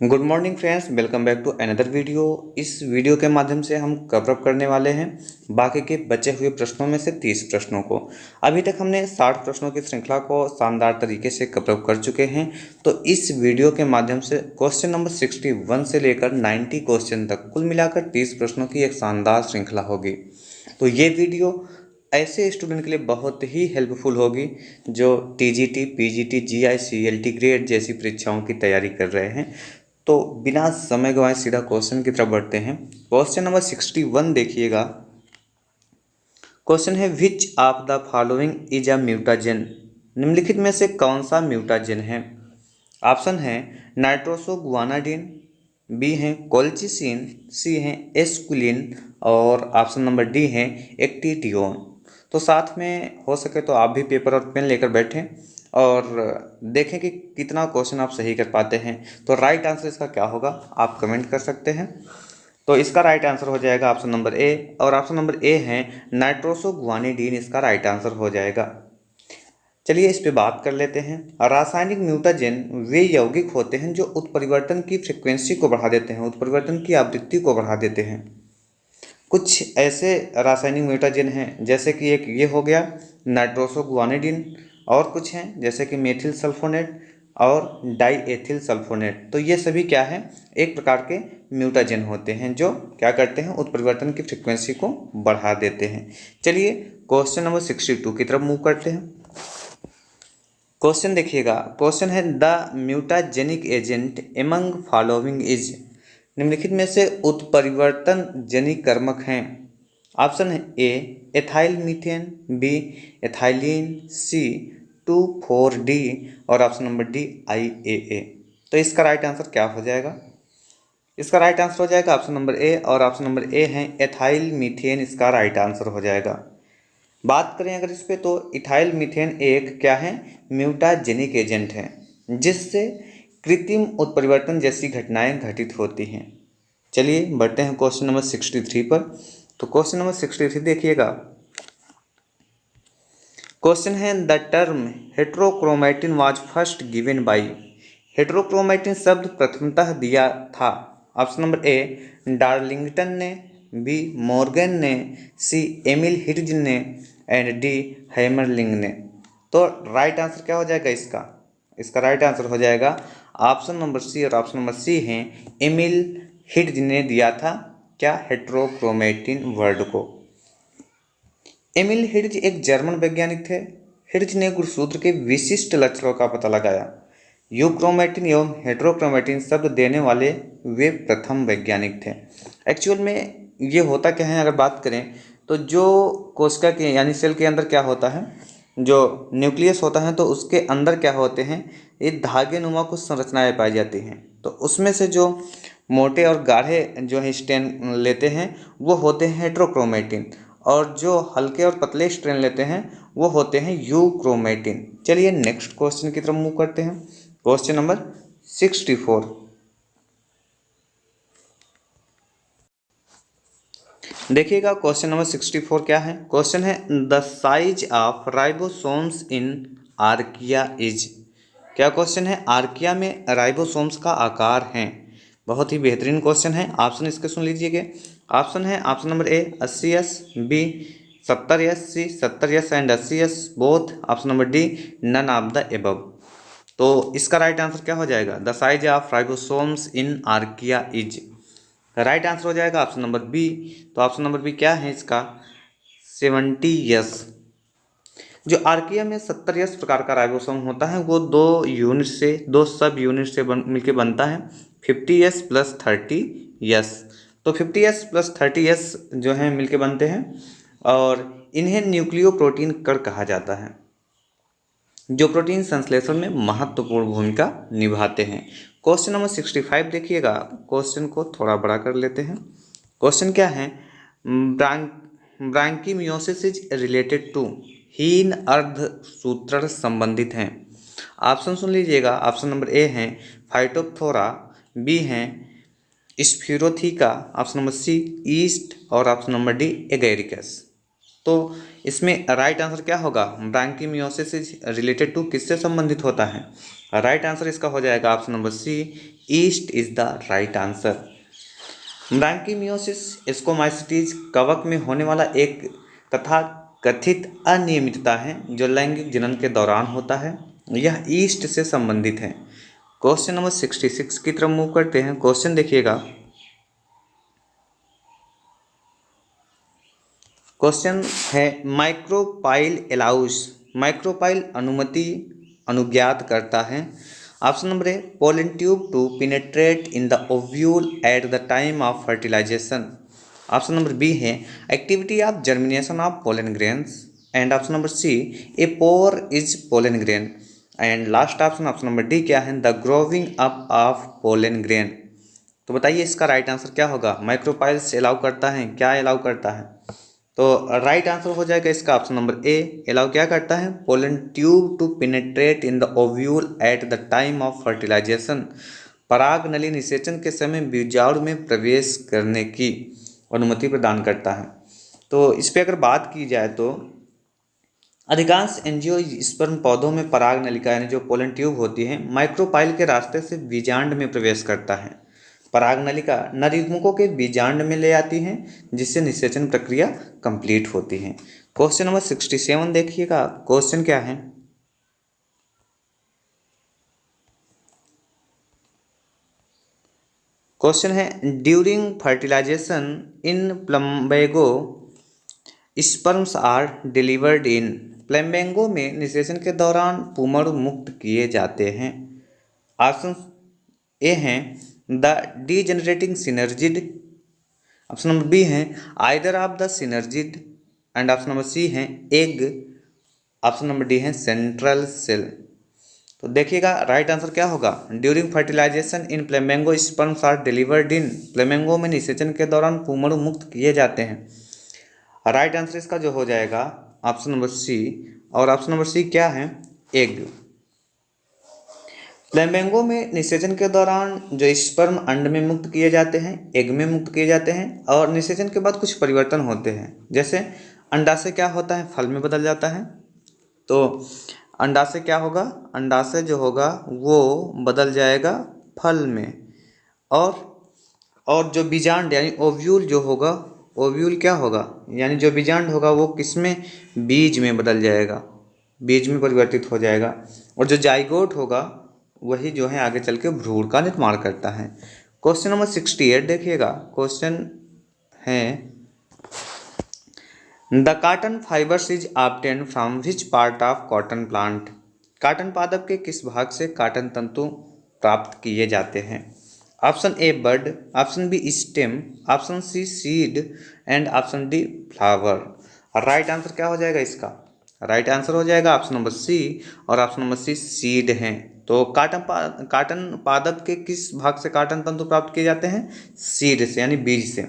Good morning friends, welcome back to another video. इस video के माध्यम से हम कवर अप करने वाले हैं बाकी के बचे हुए प्रश्नों में से 30 प्रश्नों को। अभी तक हमने 60 प्रश्नों की श्रृंखला को शानदार तरीके से कवर अप कर चुके हैं। तो इस वीडियो के माध्यम से क्वेश्चन नंबर 61 से लेकर 90 क्वेश्चन तक कुल मिलाकर 30 प्रश्नों की एक शानदार श्रृंखला होगी। तो ये वीडियो ऐसे स्टूडेंट के लिए बहुत ही हेल्पफुल होगी जो TGT, PGT, GI, CLT grade जैसी परीक्षाओं की तैयारी कर रहे हैं। तो बिना समय गंवाए सीधा क्वेश्चन की तरफ बढ़ते हैं। क्वेश्चन नंबर 61 देखिएगा। क्वेश्चन है which of the following is a mutagen. निम्नलिखित में से कौन सा म्यूटाजेन है? ऑप्शन है नाइट्रोसोगुआनाडिन, बी है कोल्चिसिन, सी है एस्कुलिन और ऑप्शन नंबर डी है एक्टिटियोन। तो साथ में हो सके तो आप भी पेपर और पेन लेकर बैठें और देखें कि कितना क्वेश्चन आप सही कर पाते हैं। तो राइट आंसर इसका क्या होगा आप कमेंट कर सकते हैं। तो इसका राइट आंसर हो जाएगा ऑप्शन नंबर ए, और ऑप्शन नंबर ए है नाइट्रोसोगुआनिडीन, इसका राइट आंसर हो जाएगा। चलिए इस पे बात कर लेते हैं। रासायनिक म्यूटाजेन वे यौगिक होते हैं जो उत्परिवर्तन की फ्रिक्वेंसी को बढ़ा देते हैं, उत्परिवर्तन की आवृत्ति को बढ़ा देते हैं। कुछ ऐसे रासायनिक म्यूटाजेन हैं जैसे कि एक ये हो गया नाइट्रोसोगुआनिडीन, और कुछ हैं जैसे कि मेथिल सल्फोनेट और डाईएथिल सल्फोनेट। तो ये सभी क्या है, एक प्रकार के म्यूटाजेन होते हैं जो क्या करते हैं, उत्परिवर्तन की फ्रिक्वेंसी को बढ़ा देते हैं। चलिए क्वेश्चन नंबर 62 की तरफ मूव करते हैं। क्वेश्चन देखिएगा। क्वेश्चन है the mutagenic agent among following is. निम्नलिखित में से उत्परिवर्तन जनिक कर्मक हैं। ऑप्शन है ए एथाइल मीथेन, बी एथाइलिन, सी 2,4-D और ऑप्शन नंबर डी IAA। तो इसका राइट आंसर क्या हो जाएगा? इसका राइट आंसर हो जाएगा ऑप्शन नंबर ए, और ऑप्शन नंबर ए है एथाइल मीथेन, इसका राइट आंसर हो जाएगा। बात करें अगर इस पे तो इथाइल मीथेन एक क्या है, म्यूटाजेनिक एजेंट है जिससे कृत्रिम उत्परिवर्तन जैसी घटनाएं घटित होती हैं। चलिए बढ़ते हैं क्वेश्चन नंबर 63 पर। तो क्वेश्चन नंबर 63 देखिएगा। क्वेश्चन है the term heterochromatin was first given by. Heterochromatin शब्द प्रथमतः दिया था। ऑप्शन नंबर ए डार्लिंगटन ने, बी मॉर्गन ने, सी एमिल हिर्ज ने एंड डी हैमरलिंग ने। तो राइट आंसर क्या हो जाएगा इसका? इसका राइट आंसर हो जाएगा ऑप्शन नंबर सी, और ऑप्शन नंबर सी है एमिल हिर्ज ने दिया था क्या, हेट्रोक्रोमैटिन वर्ड को। एमिल हिर्ज एक जर्मन वैज्ञानिक थे। हिर्ज ने गुणसूत्र के विशिष्ट लक्षणों का पता लगाया। यूक्रोमैटिन एवं हेट्रोक्रोमैटिन शब्द देने वाले वे प्रथम वैज्ञानिक थे। एक्चुअल में ये होता क्या है, अगर बात करें तो जो कोशिका के यानी सेल के अंदर क्या होता है, जो न्यूक्लियस होता है तो उसके अंदर क्या होते हैं, ये धागे नुमा कुछ संरचनाएं पाई जाती हैं। तो उसमें से जो मोटे और गाढ़े जो है स्ट्रेन लेते हैं वो होते हैं हेट्रोक्रोमैटिन, और जो हल्के और पतले स्ट्रेन लेते हैं वो होते हैं यूक्रोमैटिन। चलिए नेक्स्ट क्वेश्चन की तरफ मूव करते हैं। क्वेश्चन नंबर 64 देखिएगा। क्वेश्चन नंबर 64 क्या है? क्वेश्चन है the size of ribosomes in archaea is. क्या क्वेश्चन है? आर्किया में राइबोसोम्स का आकार है। बहुत ही बेहतरीन क्वेश्चन है। ऑप्शन इसके सुन लीजिएगा। ऑप्शन है option number A 80S, B 70S, C 70S and 80S both, option number D none of the above. तो इसका राइट आंसर क्या हो जाएगा? The size of ribosomes in archaea is, right answer हो जाएगा ऑप्शन नंबर बी। तो option number B क्या है इसका? 70S। जो आर्किया में 70S प्रकार का राइबोसोम होता है वो दो सब यूनिट से मिलकर बनता है 50S प्लस 30S। तो 50S प्लस 30S जो है मिलके बनते हैं और इन्हें न्यूक्लियोप्रोटीन कण कहा जाता है जो प्रोटीन संश्लेषण में महत्वपूर्ण भूमिका निभाते हैं। क्वेश्चन नंबर 65 देखिएगा। क्वेश्चन को थोड़ा बड़ा कर लेते हैं। क्वेश्चन क्या है? ब्रांकीमियोसिस इज रिलेटेड टू, हीन अर्धसूत्रण संबंधित हैं। ऑप्शन सुन लीजिएगा। ऑप्शन नंबर ए है फाइटोप्थोरा, बी है स्फीरोथीका, ऑप्शन नंबर सी ईस्ट और ऑप्शन नंबर डी एगेरिकस। तो इसमें राइट आंसर क्या होगा? ब्रांकीमियोसिस इज रिलेटेड टू किससे संबंधित होता है? राइट आंसर इसका हो जाएगा option number C east is the right answer. ब्रांकिमियोसिस स्कोमाइसिटीज कवक में होने वाला एक तथा कथित अनियमितता है जो लैंगिक जनन के दौरान होता है। यह ईस्ट से संबंधित है। क्वेश्चन नंबर 66 की तरफ मूव करते हैं। क्वेश्चन देखिएगा। क्वेश्चन है माइक्रोपाइल अलाउस, माइक्रोपाइल अनुमति अनुज्ञात करता है। Option number A pollen tube to penetrate in the ovule at the time of fertilization. Option number B है activity of germination of pollen grains. And option number C a pore is pollen grain. And last option option number D क्या है, the growing up of pollen grain. तो बताइए इसका right answer क्या होगा। माइक्रोपाइल्स allow करता है, क्या अलाउ करता है? तो राइट आंसर हो जाएगा इसका ऑप्शन नंबर ए, अलाउ क्या करता है, pollen tube to penetrate in the ovule at the time of fertilization. पराग नली निषेचन के समय बीजाणु में प्रवेश करने की अनुमति प्रदान करता है। तो इस पर अगर बात की जाए तो अधिकांश एंजियोस्पर्म पौधों में पराग नलिका यानी जो पोलन ट्यूब होती है माइक्रोपाइल के रास्ते से बीजांड में प्रवेश करता है। पराग नलिका नर युग्मकों के बीजांड में ले आती है जिससे निषेचन प्रक्रिया कंप्लीट होती है। क्वेश्चन नंबर 67 देखिएगा। क्वेश्चन क्या है, क्वेश्चन है during fertilization in Plumbago sperms are delivered in. Plumbago में निषेचन के दौरान पुमड़ मुक्त किए जाते हैं। ऑप्शन ए हैं the degenerating synergid. Option number B है either of the synergid. And option number C है एग। ऑप्शन नंबर डी है सेंट्रल सेल। तो देखिएगा राइट आंसर क्या होगा, during fertilization in flamingo sperms are delivered in. Flamingo में निषेचन के दौरान पुमड़ मुक्त किए जाते हैं। राइट आंसर इसका जो हो जाएगा ऑप्शन नंबर सी। और ऑप्शन नंबर सी क्या है, एग। फ्लेमेंगो में निषेचन के दौरान जो स्पर्म अंड में मुक्त किए जाते हैं, एग में मुक्त किए जाते हैं और निषेचन के बाद कुछ परिवर्तन होते हैं। जैसे अंडाशय क्या होता है, फल में बदल जाता है। तो अंडाशय क्या होगा, अंडाशय जो होगा वो बदल जाएगा फल में। और जो बीजांड यानी ओव्यूल जो होगा, ओव्यूल क्या होगा यानी जो बीजांड होगा वो किस में, बीज में बदल जाएगा, बीज में परिवर्तित हो जाएगा। और जो जाइगोट होगा वही जो है आगे चल के भ्रूण का निर्माण करता है। क्वेश्चन नंबर 68 देखिएगा। क्वेश्चन है the cotton fibres is obtain from which part of cotton plant. Cotton पादप के किस भाग से कॉटन तंतु प्राप्त किए जाते हैं? Option A bud, option B stem, option C seed and option D flower. Right answer क्या हो जाएगा इसका, राइट आंसर हो जाएगा ऑप्शन नंबर सी। और ऑप्शन नंबर सी सीड हैं। तो कॉटन पादप के किस भाग से कॉटन तंतु प्राप्त किए जाते हैं? सीड से यानी बीज से।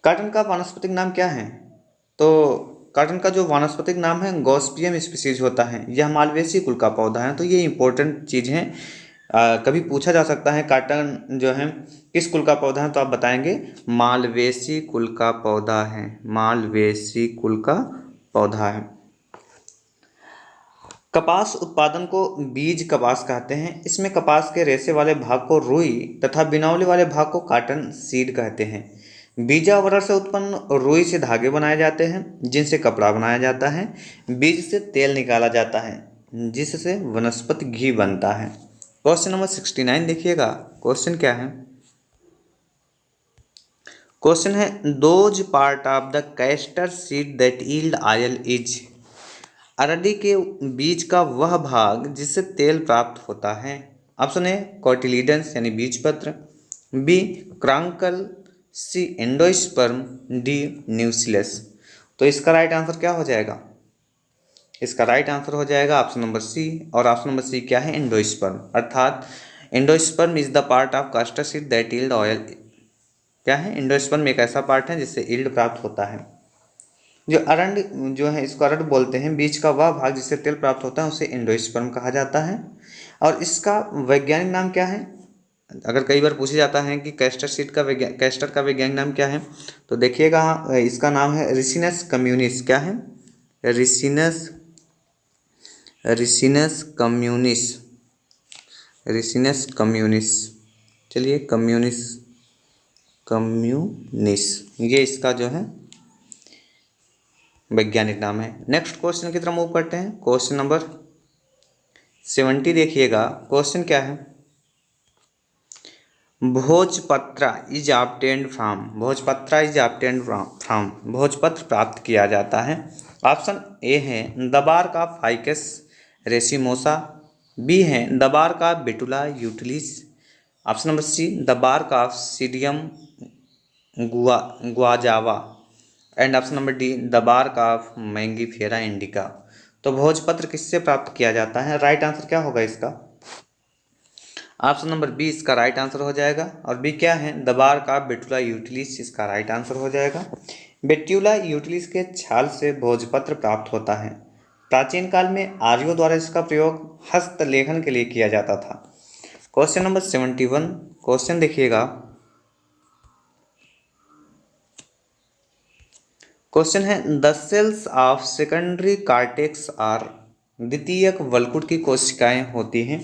कॉटन का वानस्पतिक नाम क्या है? तो कॉटन का जो वानस्पतिक नाम है गॉसिपियम स्पीसीज होता है। यह मालवेसी कुल का पौधा है। तो ये इंपॉर्टेंट चीज़ है, कभी पूछा जा सकता है कॉटन जो है किस कुल का पौधा है, तो आप बताएंगे मालवेसी कुल का पौधा है, मालवेसी कुल का पौधा है। कपास उत्पादन को बीज कपास कहते हैं। इसमें कपास के रेशे वाले भाग को रुई तथा बिनौले वाले भाग को कॉटन सीड कहते हैं। बीजावरण से उत्पन्न रुई से धागे बनाए जाते हैं जिनसे कपड़ा बनाया जाता है। बीज से तेल निकाला जाता है जिससे वनस्पति घी बनता है। क्वेश्चन नंबर 69 देखिएगा। क्वेश्चन क्या है, क्वेश्चन है those part of the castor seed that yield oil is. अरंडी के बीज का वह भाग जिससे तेल प्राप्त होता है। ऑप्शन ए कोटिलीडन्स यानी बीजपत्र, बी क्रांकल, सी एंडोस्पर्म, डी न्यूक्लियस। तो इसका राइट आंसर क्या हो जाएगा, इसका राइट आंसर हो जाएगा ऑप्शन नंबर सी। और ऑप्शन नंबर सी क्या है, एंडोस्पर्म। अर्थात endosperm is the part of castor seed that yield oil. क्या है, एंडोस्पर्म एक ऐसा पार्ट है जिससे यील्ड प्राप्त होता है। जो अरंड जो है इसको अरंड बोलते हैं, बीज का वह भाग जिससे तेल प्राप्त होता है उसे एंडोस्पर्म कहा जाता है। और इसका वैज्ञानिक नाम क्या है, अगर कई बार पूछा जाता है कि कैस्टर का वैज्ञानिक नाम क्या है, तो देखिएगा इसका नाम है रिसिनस कम्युनिस। क्या है, रिसिनस कम्युनिस, रिसिनस कम्युनिस। चलिए कम्युनिस ये इसका जो है वैज्ञानिक नाम है। नेक्स्ट क्वेश्चन की तरफ मूव करते हैं। क्वेश्चन नंबर 70 देखिएगा। क्वेश्चन क्या है? भोजपत्र इज ऑब्टेन्ड फ्रॉम, भोजपत्र इज ऑब्टेन्ड फ्रॉम, भोजपत्र प्राप्त किया जाता है। ऑप्शन ए है दबार का फाइकस रेसिमोसा, बी है दबार का बेटुला यूटिलिस, ऑप्शन नंबर सी दबार का सीडियम गुआजावा, एंड ऑप्शन नंबर डी दबार का मैंगीफेरा इंडिका। तो भोजपत्र किससे प्राप्त किया जाता है? राइट आंसर क्या होगा इसका? ऑप्शन नंबर बी इसका राइट आंसर हो जाएगा। और बी क्या है? दबार का बेटुला यूटिलिस इसका राइट आंसर हो जाएगा। बेट्युला यूटिलिस के छाल से भोजपत्र प्राप्त होता है। प्राचीन काल में आर्यों द्वारा इसका प्रयोग हस्तलेखन के लिए किया जाता था। क्वेश्चन नंबर 71 क्वेश्चन देखिएगा। क्वेश्चन है the cells of secondary cortex are, द्वितीयक वल्कुट की कोशिकाएं होती हैं।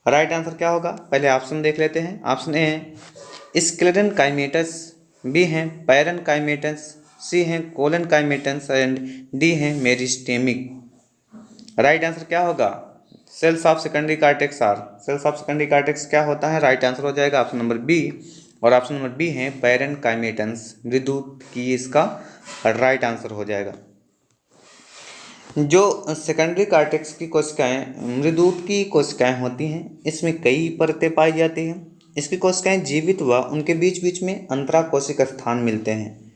राइट आंसर क्या होगा? पहले ऑप्शन देख लेते हैं। ऑप्शन ए है स्क्लेरन काइमेटस, बी है पैरन काइमेटस, सी है कोलन काइमेटस एंड डी है मेरिस्टेमिक। राइट आंसर क्या होगा? Cells of secondary cortex are, cells of secondary cortex क्या होता है? राइट आंसर हो जाएगा ऑप्शन नंबर बी। और ऑप्शन नंबर बी है पैरन काइमेटस, मृदूत की इसका राइट आंसर हो जाएगा। जो सेकेंडरी कार्टेक्स की कोशिकाएं मृदूत की कोशिकाएं होती हैं, इसमें कई परतें पाई जाती हैं। इसकी कोशिकाएं जीवित व उनके बीच बीच में अंतराकोशिक स्थान मिलते हैं।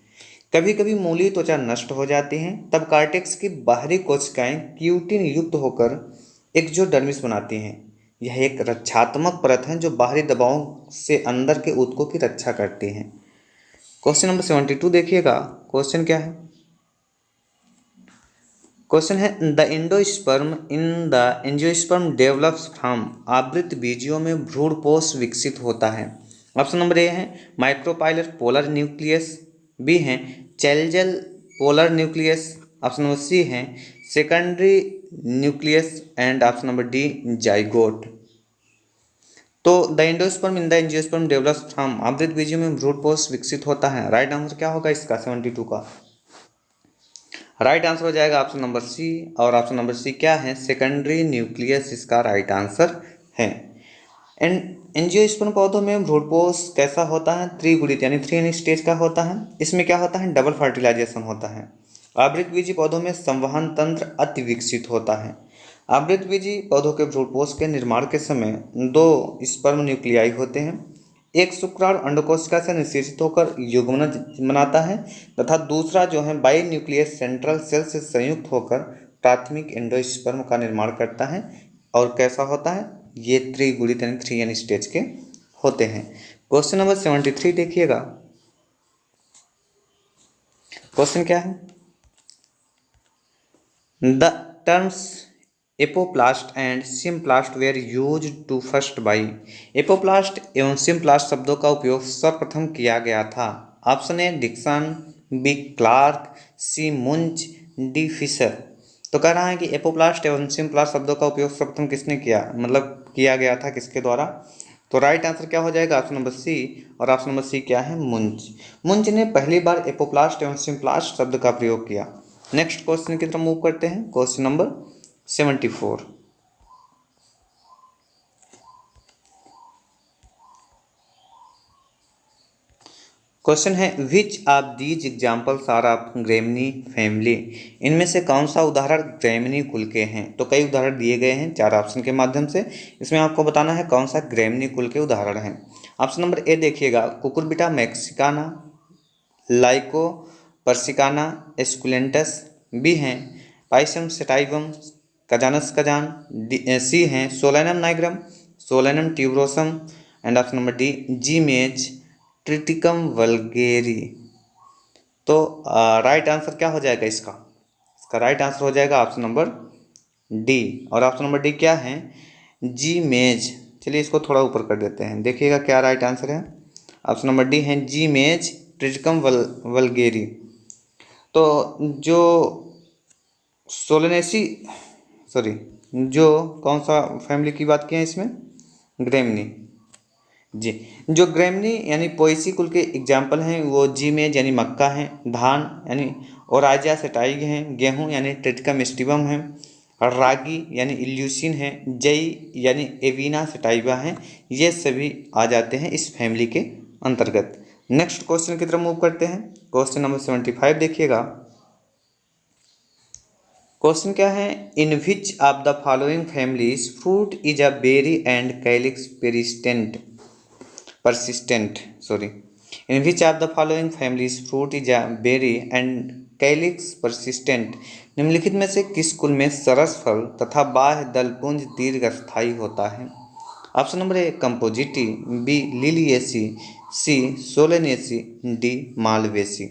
कभी कभी मूलीय त्वचा नष्ट हो जाती हैं, तब कार्टेक्स की बाहरी कोशिकाएं क्यूटिन युक्त होकर एक्सोडर्मिस बनाती हैं। यह एक रक्षात्मक परत है जो बाहरी दबावों से अंदर के ऊतकों की रक्षा करती हैं। क्वेश्चन नंबर 72 देखिएगा। क्वेश्चन क्या है? क्वेश्चन है the endosperm in the angiosperm develops from, आवृत बीजियों में भ्रूणपोष विकसित होता है। ऑप्शन नंबर ए है माइक्रोपाइलर पोलर न्यूक्लियस, बी है chalazal polar nucleus, option number C है secondary nucleus and option number D zygote. तो the endosperm in the angiosperm develops from, आवृत बीजियों में भ्रूणपोष विकसित होता है। राइट आंसर क्या होगा इसका 72 का? राइट आंसर हो जाएगा ऑप्शन नंबर सी। और ऑप्शन नंबर सी क्या है? सेकेंडरी न्यूक्लियस इसका राइट आंसर है। एंजियोस्पर्म पौधों में भ्रूणपोष कैसा होता है? त्रिगुणित यानी 3 स्टेज का होता है। इसमें क्या होता है? डबल फर्टिलाइजेशन होता है। आवृतबीजी पौधों में संवहन तंत्र अति विकसित होता है। आवृतबीजी पौधों के भ्रूणपोष के निर्माण के समय 2 स्पर्म न्यूक्लियाई होते हैं। एक शुक्राणु अंडकोशिका से निषेचित होकर युग्मन बनाता है तथा दूसरा जो है बाई न्यूक्लियस सेंट्रल सेल से संयुक्त होकर प्राथमिक एंडोस्पर्म का निर्माण करता है। और कैसा होता है? ये त्रिगुणित यानी 3 स्टेज के होते हैं। क्वेश्चन नंबर 73 देखिएगा। क्वेश्चन क्या है? The terms apoplast and symplast were use to first by, apoplast एवं सिम्प्लास्ट शब्दों का उपयोग सर्वप्रथम किया गया था। Option A Dixon, B Clark, C Munch, D Fisher. तो कह रहा है कि एपोप्लास्ट एवं सिम्प्लास्ट शब्दों का उपयोग सर्वप्रथम किसने किया, मतलब किया गया था किसके द्वारा? तो राइट आंसर क्या हो जाएगा? Option number C. और ऑप्शन नंबर सी क्या है? मुंच। मुंच ने पहली बार एपोप्लास्ट एवं सिम्प्लास्ट शब्द का प्रयोग किया। नेक्स्ट क्वेश्चन की तरफ मूव करते हैं। Question number 74। क्वेश्चन है which of these examples are of Gramineae family, इनमें से कौन सा उदाहरण ग्रेमनी कुल के हैं? तो कई उदाहरण दिए गए हैं 4 ऑप्शन के माध्यम से। इसमें आपको बताना है कौन सा ग्रेमनी कुल के उदाहरण हैं। ऑप्शन नंबर ए देखिएगा Cucurbita mexicana, lyco persicana, esculentus, B हैं Pisum sativum Cajanus cajan, C हैं Solanum nigrum, Solanum tuberosum and option number D Zea mays Triticum vulgare. तो राइट आंसर क्या हो जाएगा इसका? इसका राइट आंसर हो जाएगा ऑप्शन नंबर डी। और ऑप्शन नंबर डी क्या है? जीमेज। चलिए इसको थोड़ा ऊपर कर देते हैं, देखिएगा क्या राइट आंसर है। ऑप्शन नंबर डी है जीमेज ट्रिटिकम वल्गेरी। तो जो सोलेनेसी जो कौन सा फैमिली की बात की है इसमें? ग्रेमनी। जी, जो ग्रेमनी यानी पोएसी कुल के एग्जाम्पल हैं वो जीमेज यानी मक्का हैं, धान यानी ओराजा सेटाई हैं, गेहूँ यानी ट्रिटिका मिस्टिवम है, और रागी यानी इल्यूसिन है, जई यानी एविना सेटाइवा हैं। ये सभी आ जाते हैं इस फैमिली के अंतर्गत। नेक्स्ट क्वेश्चन की तरफ मूव करते हैं। क्वेश्चन नंबर 75 देखिएगा। क्वेश्चन क्या है, in which of the following families fruit is a berry and calyx persistent, sorry, in which of the following families fruit is a berry and calyx persistent? निम्नलिखित में से किस कुल में सरस फल तथा बाह्य दलपुंज दीर्घस्थायी होता है? Option number A compositae, B liliaceae, C solanaceae, D malvaceae.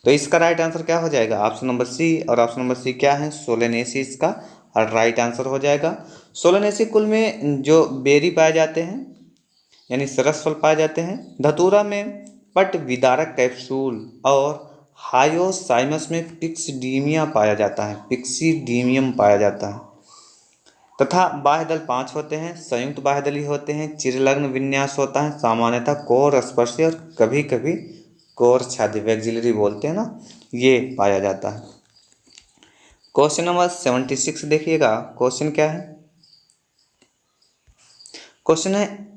तो इसका राइट आंसर क्या हो जाएगा? ऑप्शन नंबर सी, और ऑप्शन नंबर सी क्या है? सोलेनेसी इसका राइट आंसर हो जाएगा। सोलेनेसी कुल में जो बेरी पाए जाते हैं यानी सरस फल पाए जाते हैं। धतूरा में पट विदारक कैप्सूल और हायोसाइमस में पिक्सीडीमिया पाया जाता है, पिक्सीडीमियम पाया जाता है। तथा बाह्यदल 5 होते हैं, संयुक्त बाह्यदली होते हैं, चिरलग्न विन्यास होता है, सामान्यतः कोर स्पर्शी और कभी कभी कोर छादी वैक्सिलरी बोलते हैं ना, ये पाया जाता है। क्वेश्चन नंबर 76 देखिएगा। क्वेश्चन क्या है? क्वेश्चन है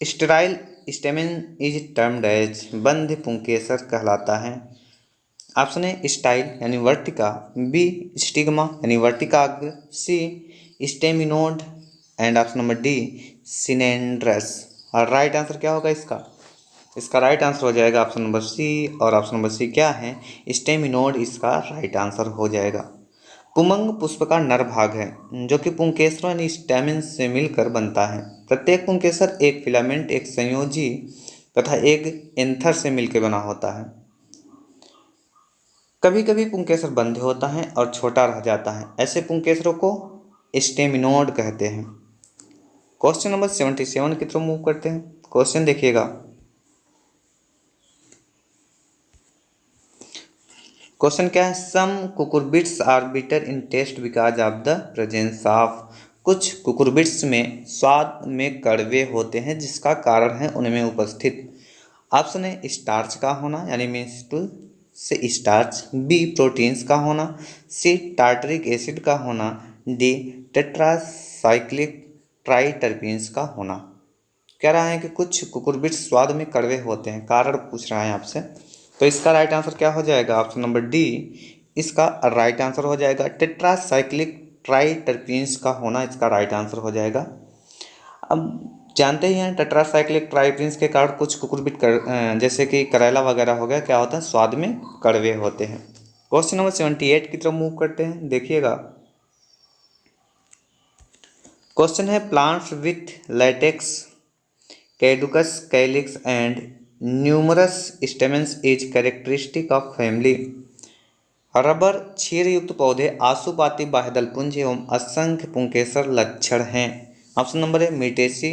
sterile stamen is termed as, बंध पुंकेसर कहलाता है। ऑप्शन ए स्टाइल यानी वर्टिका, बी स्टिग्मा यानी वर्टिकाग्र, C staminode, and option number D synandrous. और राइट आंसर क्या होगा इसका? इसका राइट आंसर हो जाएगा ऑप्शन नंबर सी, और ऑप्शन नंबर सी क्या है? स्टेमिनोड इसका राइट आंसर हो जाएगा। पुमंग पुष्प का नर भाग है जो कि पुंकेसरों यानी स्टैमेन से मिलकर बनता है। प्रत्येक पुंकेसर एक फिलामेंट, एक संयोजी तथा एक एंथर से मिलकर बना होता है। कभी कभी पुंकेसर बंद होता है और छोटा रह जाता है, ऐसे पुंकेसरों को स्टेमिनोड कहते हैं। क्वेश्चन नंबर 77 की तरफ मूव करते हैं। क्वेश्चन देखिएगा। क्वेश्चन क्या है? Some cucurbits are bitter in taste because of the presence of, कुछ कुकुरबिट्स में स्वाद में कड़वे होते हैं जिसका कारण है उनमें उपस्थित। ऑप्शन ए स्टार्च का होना यानी मिनस्टूल से स्टार्च, बी प्रोटीन्स का होना, सी टार्टरिक एसिड का होना, डी टेट्रासाइक्लिक ट्राइटरपीन्स का होना। कह रहा है कि कुछ कुकुरबिट्स स्वाद में कड़वे होते हैं, कारण पूछ रहा है आपसे। तो इसका राइट आंसर क्या हो जाएगा? ऑप्शन नंबर डी इसका राइट आंसर हो जाएगा। टेट्रासाइक्लिक ट्राइटरपीन्स का होना इसका राइट आंसर हो जाएगा। अब जानते ही हैं टेट्रासाइक्लिक ट्राइटरपीन्स के कारण कुछ कुकुरबिट जैसे कि करेला वगैरह हो गया, क्या होता है? स्वाद में कड़वे होते हैं। क्वेश्चन नंबर 78 की तरफ मूव करते हैं। देखिएगा। क्वेश्चन है plants with latex caducous calyx and numerous stamens is characteristic of family. Rubber क्षीर युक्त पौधे आशुपाती बाह्यदल पुंज एवं असंख्य पुंकेसर लक्षण हैं। ऑप्शन नंबर ए मिटेसी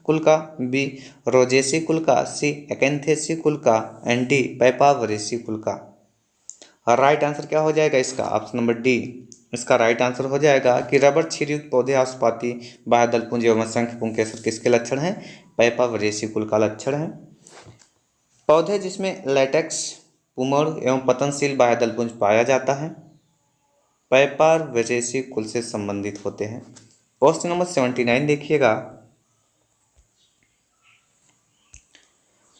कुल का, बी रोजेसी कुल का, सी एकेंथेसी कुल का, एंड डी पैपावरेसी कुल का। और राइट आंसर क्या हो जाएगा इसका? ऑप्शन नंबर डी इसका राइट आंसर हो जाएगा कि रबर क्षीर युक्त पौधे आशुपाती बाह्यदल पुंज एवं असंख्य पुंकेसर किसके लक्षण हैं? पैपावरेसी कुल का लक्षण है। पौधे जिसमें लेटेक्स पुमड़ एवं पतनशील बाह्यदल पुंज पाया जाता है पैपावरेसी कुल से संबंधित होते हैं। क्वेश्चन नंबर 79 देखिएगा।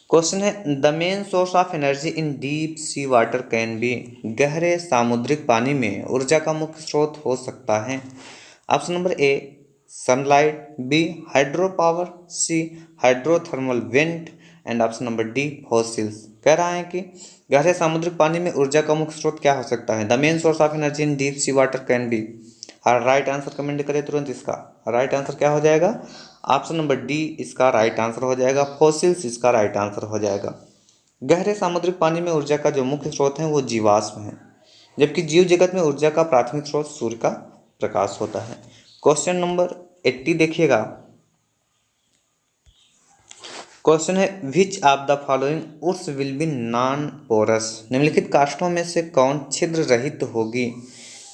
क्वेश्चन है the main source of energy in deep sea water can be, गहरे सामुद्रिक पानी में ऊर्जा का मुख्य स्रोत हो सकता है। Option number A sunlight, B hydro power, C hydrothermal vent, and option number D fossils. कह रहा है कि गहरे सामुद्रिक पानी में ऊर्जा का मुख्य स्रोत क्या हो सकता है? The main source of energy in deep sea water can be. और राइट आंसर कमेंट करें तुरंत। इसका राइट आंसर क्या हो जाएगा? ऑप्शन नंबर डी इसका राइट आंसर हो जाएगा। फॉसिल्स इसका राइट आंसर हो जाएगा। गहरे सामुद्रिक पानी में ऊर्जा का जो मुख्य स्रोत है वो जीवाश्म है, जबकि जीव जगत में ऊर्जा का प्राथमिक स्रोत सूर्य का प्रकाश होता है। क्वेश्चन नंबर 80 देखिएगा। क्वेश्चन है which of the following woods will be non porous, निम्नलिखित काष्ठों में से कौन छिद्र रहित होगी?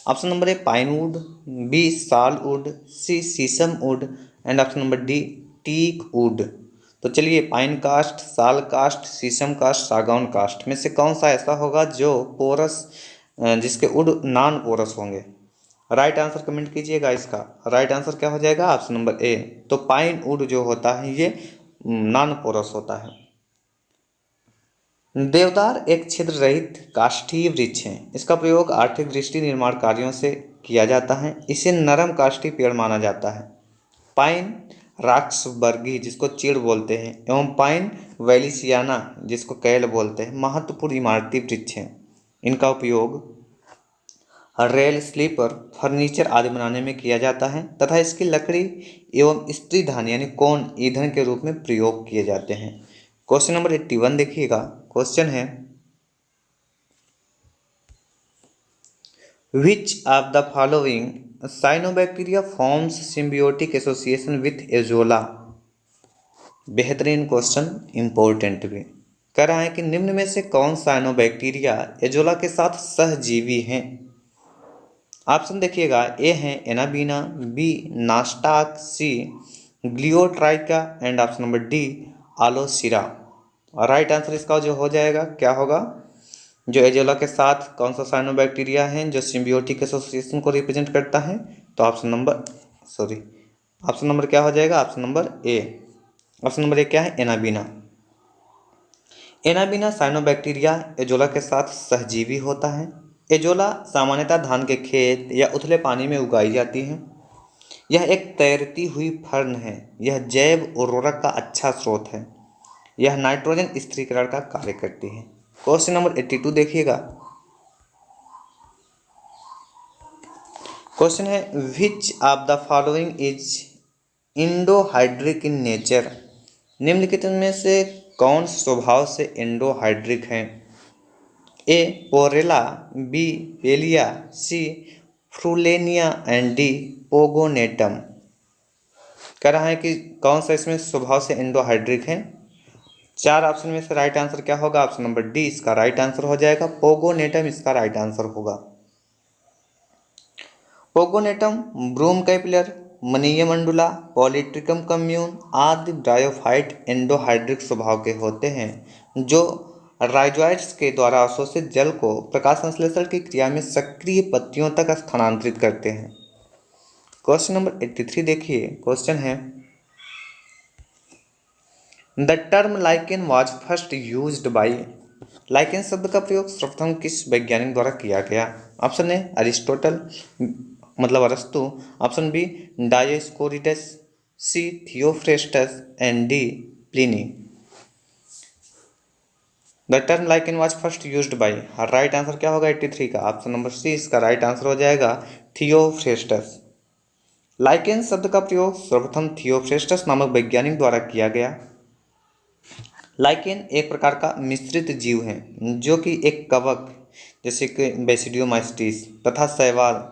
Option number A pine wood, B sal wood, C sheesham wood, and option number D teak wood. तो चलिए, पाइन कास्ट, साल कास्ट, शीशम कास्ट, सागौन कास्ट में से कौन सा ऐसा होगा जो पोरस, जिसके वुड नॉन पोरस होंगे? राइट आंसर कमेंट कीजिएगा। इसका राइट आंसर क्या हो जाएगा? ऑप्शन नंबर ए। तो पाइन वुड जो होता है ये नॉन पोरस होता है। देवदार एक छिद्र रहित काष्ठीय वृक्ष है। इसका प्रयोग आर्थिक दृष्टि निर्माण कार्यों से किया जाता है। इसे नरम काष्ठीय पेड़ माना जाता है। पाइन राक्सबर्गी जिसको चीड़ बोलते हैं एवं पाइन वैलिसियाना जिसको कैल बोलते हैं महत्वपूर्ण इमारती वृक्ष हैं। इनका उपयोग रेल, स्लीपर, फर्नीचर आदि बनाने में किया जाता है तथा इसकी लकड़ी एवं स्त्री धान यानी कोन ईंधन के रूप में प्रयोग किए जाते हैं। क्वेश्चन नंबर 81 देखिएगा। क्वेश्चन है, which of the following cyanobacteria forms symbiotic association with azolla? बेहतरीन क्वेश्चन, इंपॉर्टेंट भी। कह रहा है कि निम्न में से कौन साइनोबैक्टीरिया एजोला के साथ सहजीवी हैं? ऑप्शन देखिएगा, ए है Anabaena, B Nostoc, C Gloeotrichia and option number D Aulosira. और राइट आंसर इसका जो हो जाएगा क्या होगा? जो एजोला के साथ कौन सा साइनोबैक्टीरिया है जो सिम्बियोटिक एसोसिएशन को रिप्रेजेंट करता है? तो ऑप्शन नंबर क्या हो जाएगा? ऑप्शन नंबर ए। ऑप्शन नंबर ए क्या है? एनाबीना। एनाबीना साइनोबैक्टीरिया एजोला के साथ सहजीवी होता है। एजोला सामान्यतः धान के खेत या उथले पानी में उगाई जाती है। यह एक तैरती हुई फर्न है। यह जैव उर्वरक का अच्छा स्रोत है। यह नाइट्रोजन स्थिरीकरण का कार्य करती है। क्वेश्चन नंबर 82 देखिएगा। क्वेश्चन है, which of the following is endohydric in nature? निम्नलिखित में से कौन स्वभाव से इंडोहाइड्रिक है? A Porella, B Pellia, C Frullania and D Pogonatum. कह रहा है कि कौन सा इसमें स्वभाव से इंडोहाइड्रिक है? 4 ऑप्शन में से राइट आंसर क्या होगा? ऑप्शन नंबर डी इसका राइट आंसर हो जाएगा। पोगोनेटम इसका राइट आंसर होगा। पोगोनेटम ब्रूम कैपिलर, मनीय मंडुला, पॉलीट्रिकम कम्यून आदि ब्रायोफाइट एंडोहाइड्रिक स्वभाव के होते हैं जो राइजोइड्स के द्वारा अवशोषित जल को प्रकाश संश्लेषण की क्रिया में सक्रिय पत्तियों तक स्थानांतरित करते हैं। क्वेश्चन नंबर 83 देखिए। क्वेश्चन है, the term lichen was first used by? Lichen शब्द का प्रयोग सर्वप्रथम किस वैज्ञानिक द्वारा किया गया? ऑप्शन ए अरिस्टोटल मतलब अरस्तु, option B Dioscorides, C Theophrastus and D Pliny. The term lichen was first used by, right answer क्या होगा 83 का? ऑप्शन नंबर सी इसका राइट आंसर हो जाएगा, थियोफ्रेस्टस। लाइकेन शब्द का प्रयोग सर्वप्रथम थियोफ्रेस्टस नामक वैज्ञानिक द्वारा किया गया। लाइकेन एक प्रकार का मिश्रित जीव है जो कि एक कवक जैसे कि बेसिडियोमाइस्टिस तथा शैवाल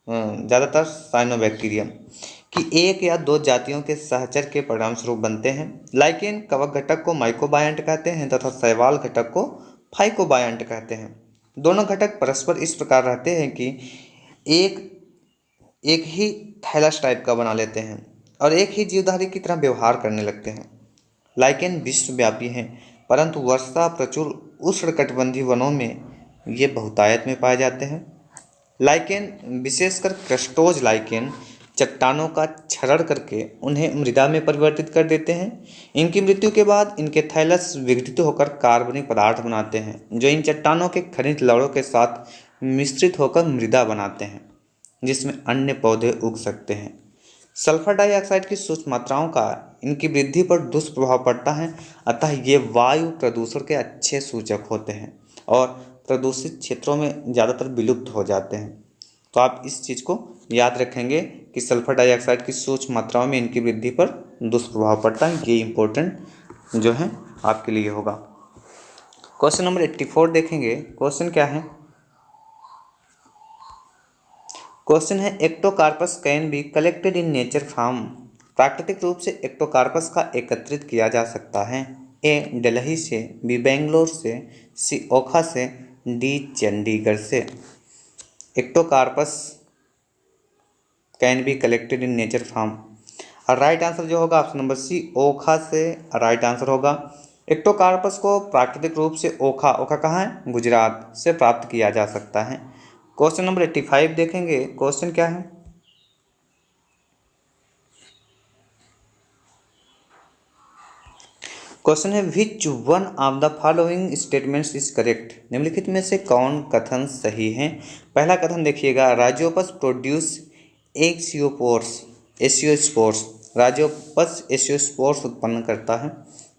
ज़्यादातर साइनोबैक्टीरियम की एक या दो जातियों के सहचर के परिणामस्वरूप बनते हैं। लाइकेन कवक घटक को माइकोबायंट कहते हैं तथा शैवाल घटक को फाइकोबायंट कहते हैं। दोनों घटक परस्पर इस प्रकार रहते हैं कि एक ही थैलस टाइप का बना लेते हैं और एक ही जीवधारी की तरह व्यवहार करने लगते हैं। लाइकेन विश्वव्यापी हैं परंतु वर्षा प्रचुर उष्णकटिबंधीय वनों में ये बहुतायत में पाए जाते हैं। लाइकेन विशेषकर क्रस्टोज लाइकेन चट्टानों का क्षरण करके उन्हें मृदा में परिवर्तित कर देते हैं। इनकी मृत्यु के बाद इनके थैलस विघटित होकर कार्बनिक पदार्थ बनाते हैं जो इन चट्टानों के खनिज लवणों के साथ मिश्रित होकर मृदा बनाते हैं जिसमें अन्य पौधे उग सकते हैं। सल्फर डाइऑक्साइड की सूक्ष्म मात्राओं का इनकी वृद्धि पर दुष्प्रभाव पड़ता है, अतः ये वायु प्रदूषण के अच्छे सूचक होते हैं और प्रदूषित क्षेत्रों में ज़्यादातर विलुप्त हो जाते हैं। तो आप इस चीज़ को याद रखेंगे कि सल्फर डाइऑक्साइड की सूक्ष्म मात्राओं में इनकी वृद्धि पर दुष्प्रभाव पड़ता है। ये इम्पोर्टेंट जो है आपके लिए होगा। क्वेश्चन नंबर 84 देखेंगे। क्वेश्चन क्या है? क्वेश्चन है, ectocarpus can be collected in nature form? प्राकृतिक रूप से एक्टोकार्पस का एकत्रित किया जा सकता है। ए दिल्ली से, बी बेंगलोर से, सी ओखा से, डी चंडीगढ़ से। Ectocarpus can be collected in nature form. और राइट आंसर जो होगा ऑप्शन नंबर सी ओखा से राइट आंसर होगा। एक्टोकार्पस को प्राकृतिक रूप से ओखा ओखा कहाँ है, गुजरात से प्राप्त किया जा सकता है। क्वेश्चन नंबर 85 देखेंगे, क्वेश्चन क्या है। क्वेश्चन है which one of the following statements is correct, निम्नलिखित में से कौन कथन सही है। पहला कथन देखिएगा, राजियोपस प्रोड्यूस एसियोपोर्स एसियोस्पोर्स, राजियोपस एसियोस्पोर्स उत्पन्न करता है।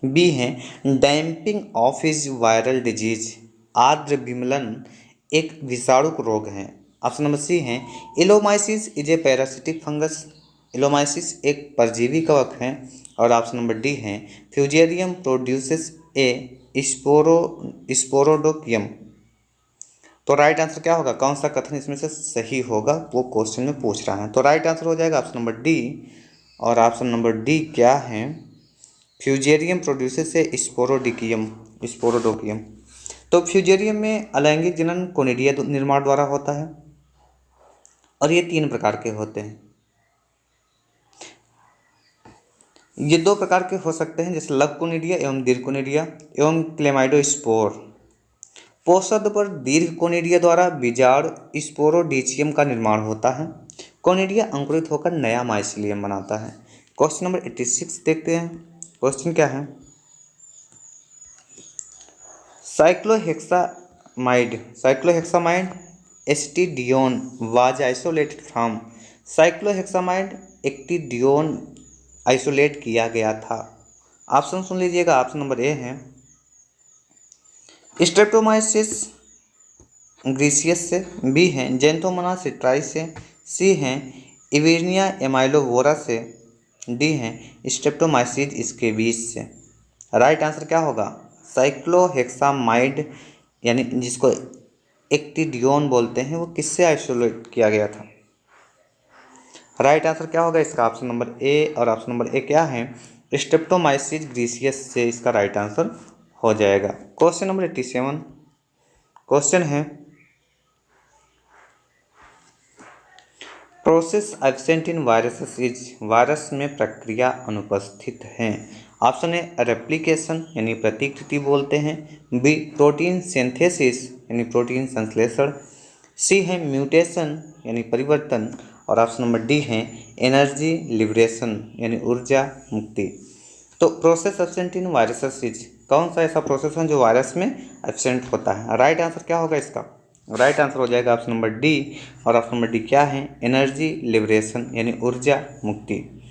बी है damping off is viral disease, आर्द्र विमलन एक विषाणु रोग है। ऑप्शन नंबर सी है इलोमाइसिस इज ए पैरासिटिक फंगस, इलोमाइसिस एक परजीवी कवक है। और ऑप्शन नंबर डी है फ्यूजेरियम प्रोड्यूसेस ए स्पोरोडोकियम। तो राइट आंसर क्या होगा, कौन सा कथन इसमें से सही होगा, वो क्वेश्चन में पूछ रहा है। तो राइट आंसर हो जाएगा ऑप्शन नंबर डी। और ऑप्शन नंबर डी क्या है, फ्यूजेरियम प्रोड्यूसेस ए स्पोरोडोकियम। तो फ्यूजेरियम में अलैंगिक जनन कोनिडिया निर्माण द्वारा होता है और ये 3 प्रकार के होते हैं। ये 2 प्रकार के हो सकते हैं, जैसे लघु कोनिडिया एवं दीर्घ कोनिडिया एवं क्लेमाइडोस्पोर। पोषद पर दीर्घ कोनिडिया द्वारा बीजाणु स्पोरोडिचियम का निर्माण होता है। कोनिडिया अंकुरित होकर नया माइसिलियम बनाता है। क्वेश्चन नंबर 86 देखते हैं, क्वेश्चन क्या है। Cycloheximide एस्टिडियोन was isolated from, cycloheximide एक्टिडियोन isolate किया गया था। ऑप्शन सुन लीजिएगा, ऑप्शन नंबर ए है स्ट्रेप्टोमाइसिस ग्रीसियस से, बी है जेंथोमोनास सिट्राई से, सी है इविनिया एमाइलोवोरा से, डी है स्ट्रेप्टोमाइसिस स्केबीस से। राइट आंसर क्या होगा, साइक्लोहेक्सामाइड यानी जिसको एक्टिडियोन बोलते हैं, वो किससे आइसोलेट किया गया था। राइट आंसर क्या होगा इसका, ऑप्शन नंबर ए। और ऑप्शन नंबर ए क्या है, स्ट्रेप्टोमाइसिस ग्रीसियस से इसका राइट आंसर हो जाएगा। क्वेश्चन नंबर 87 क्वेश्चन है process absent in viruses is, virus में प्रक्रिया अनुपस्थित है। ऑप्शन ए रेप्लिकेशन यानी प्रतिकृति बोलते हैं, बी प्रोटीन सिंथेसिस यानी प्रोटीन संश्लेषण, सी है म्यूटेशन यानी परिवर्तन, और ऑप्शन नंबर डी है एनर्जी लिबरेशन यानी ऊर्जा मुक्ति। तो process absent in viruses is, कौन सा ऐसा प्रोसेस है जो वायरस में एब्सेंट होता है। राइट आंसर क्या होगा इसका, राइट आंसर हो जाएगा ऑप्शन नंबर डी। और ऑप्शन नंबर डी क्या है, एनर्जी लिबरेशन यानी ऊर्जा मुक्ति।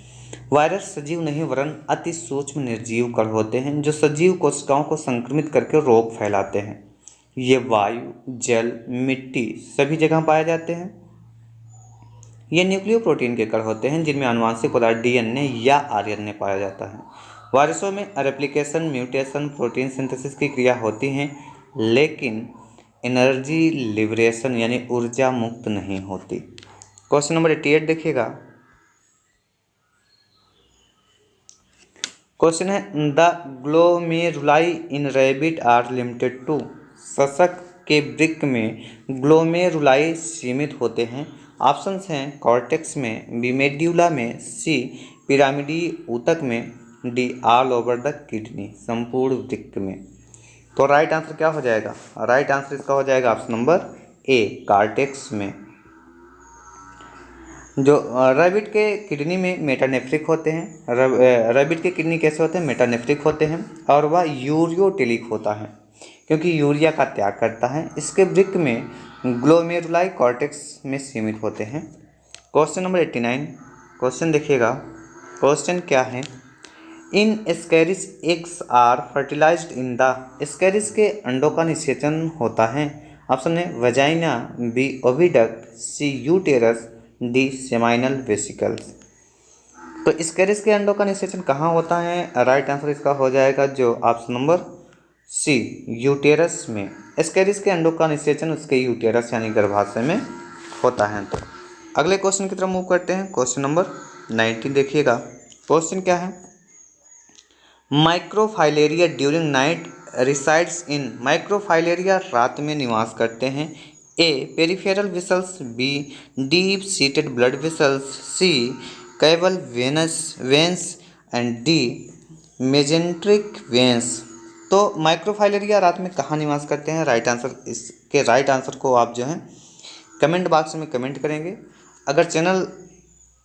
वायरस सजीव नहीं वरन अति सूक्ष्म निर्जीव कण होते हैं जो सजीव कोशिकाओं को संक्रमित करके रोग फैलाते हैं। ये वायु, जल, मिट्टी सभी जगह पाए जाते हैं। ये न्यूक्लियो प्रोटीन के कण होते हैं जिनमें आनुवांशिक पदार्थ डीएनए या आरएनए पाया जाता है। वायरसों में रेप्लिकेशन, म्यूटेशन, प्रोटीन सिंथेसिस की क्रिया होती हैं, लेकिन एनर्जी लिबरेशन यानी ऊर्जा मुक्त नहीं होती। क्वेश्चन नंबर 88 देखिएगा, क्वेश्चन है the glomeruli in rabbit are limited to, शशक के वृक्क में ग्लोमेरुलाई सीमित होते हैं। ऑप्शंस हैं कॉर्टेक्स में, बी मेड्यूला में, सी पिरामिडी ऊतक में, D all over the kidney संपूर्ण वृक्क में। तो राइट आंसर क्या हो जाएगा, राइट आंसर इसका हो जाएगा ऑप्शन नंबर ए कॉर्टेक्स में। जो रैबिट के किडनी में मेटानेफ्रिक होते हैं, रैबिट के किडनी कैसे होते हैं, मेटानेफ्रिक होते हैं, और वह यूरियोटेलिक होता है क्योंकि यूरिया का त्याग करता है। इसके वृक्क में ग्लोमेरुलाई कॉर्टेक्स में सीमित होते हैं। क्वेश्चन नंबर 89 क्वेश्चन देखिएगा, क्वेश्चन क्या है। In Ascaris eggs are fertilized in the, Ascaris के अंडों का निषेचन होता है। ऑप्शन है vagina, B oviduct, C uterus, D seminal vesicles. तो एस्केरिस के अंडों का निषेचन कहाँ होता है, राइट आंसर इसका हो जाएगा जो ऑप्शन नंबर सी यूटेरस में। एस्केरिस के अंडों का निषेचन उसके यूटेरस यानी गर्भाशय में होता है। तो अगले क्वेश्चन की तरफ मूव करते हैं। क्वेश्चन नंबर 19 देखिएगा, क्वेश्चन क्या है। Microfilaria during night resides in, microfilaria रात में निवास करते हैं। A peripheral vessels, B deep seated blood vessels, C caval veins and D mesenteric veins. तो माइक्रोफाइलेरिया रात में कहाँ निवास करते हैं? राइट आंसर, इसके राइट आंसर को आप जो है कमेंट बॉक्स में कमेंट करेंगे। अगर चैनल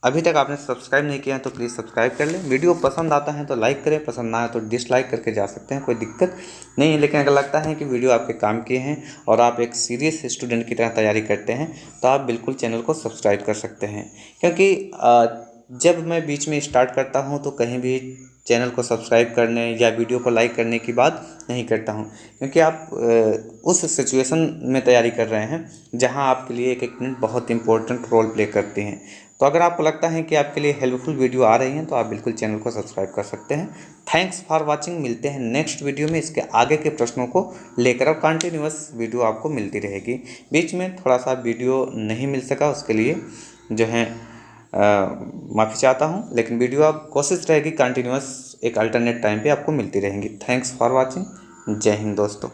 अभी तक आपने सब्सक्राइब नहीं किया है तो प्लीज़ सब्सक्राइब कर लें। वीडियो पसंद आता है तो लाइक करें, पसंद ना आए तो डिसलाइक करके जा सकते हैं, कोई दिक्कत नहीं है। लेकिन अगर लगता है कि वीडियो आपके काम के हैं और आप एक सीरियस स्टूडेंट की तरह तैयारी करते हैं तो आप बिल्कुल चैनल को सब्सक्राइब कर सकते हैं। क्योंकि जब मैं बीच में स्टार्ट करता हूँ तो कहीं भी चैनल को सब्सक्राइब करने या वीडियो को लाइक करने की बात नहीं करता हूँ, क्योंकि आप उस सिचुएशन में तैयारी कर रहे हैं जहाँ आपके लिए एक एक मिनट बहुत इंपॉर्टेंट रोल प्ले करती हैं। तो अगर आपको लगता है कि आपके लिए हेल्पफुल वीडियो आ रही हैं तो आप बिल्कुल चैनल को सब्सक्राइब कर सकते हैं। Thanks for watching. मिलते हैं नेक्स्ट वीडियो में इसके आगे के प्रश्नों को लेकर। अब कंटिन्यूअस वीडियो आपको मिलती रहेगी। बीच में थोड़ा सा वीडियो नहीं मिल सका, उसके लिए जो है माफ़ी चाहता हूँ, लेकिन वीडियो आप कोशिश रहेगी कंटिन्यूअस एक अल्टरनेट टाइम पे आपको मिलती रहेंगी। Thanks for watching. जय हिंद दोस्तों।